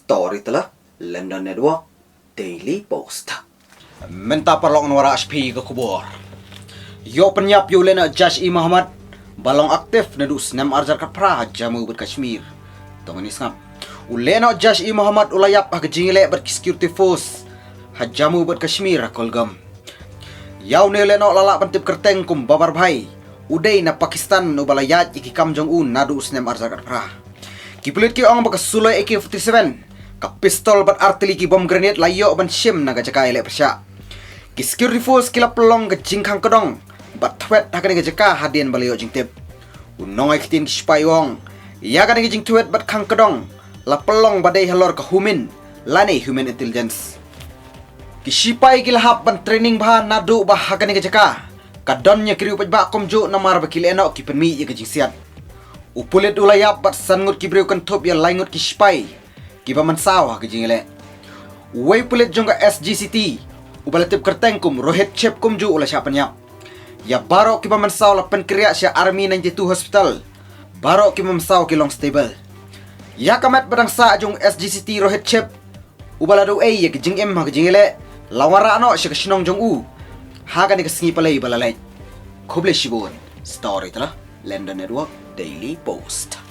Story telah London Network Daily Post. Menta perlok nwara HP ke kubur. Yo penyap yo lena Judge I Muhammad balong aktif na dus nam arjar kat pra jamu ber Kashmir. Tongani ngap. Ulena Judge I Muhammad ulayap ha kejingile ber security force hajamu ber Kashmir kolgam. Yaw ne lena lala pentip kerteng kum babar bhai. Udai na Pakistan no balayat iki Kam Jong Un na dus nam arjar kat pra. Kipulit ki ong baka sulai AK-47 ka pistol bat artili ki bom grenade layo ban shim naga jaka ele persya. Ki security force kila pelong ke jingkang kedong bat thwet hakane ke jaka hadien balayo jingtip. Unong ai kitin spy wong ya kan ke jing thwet bat khang kedong la pelong badai halor ke humin lane human intelligence. Ki sipai kila hap ban training bah nadu bah hakane ke jaka kadonnya kiri upat ba komjo namar bakil eno ki penmi ye ke jing siat. Upulit ulayap bat sangut ki breu kan top ya laingut ki spy ki baman sawah ke jingele. Wei pulit jongga SGCT ubalatip kertengkum rohit chep kumju ula syapanya. Ya baro ki baman saw la penkriya sya Army 92 Hospital. Baro ki baman saw ki long stable. Ya kamat badang sa jong SGCT rohit chep ubaladu ya ki jing em ha ke jingele lawara ano sya ke shnong jong u. Ha ka ni ke sngi palai balalai. Khoble shibon story tala London Network Daily Post.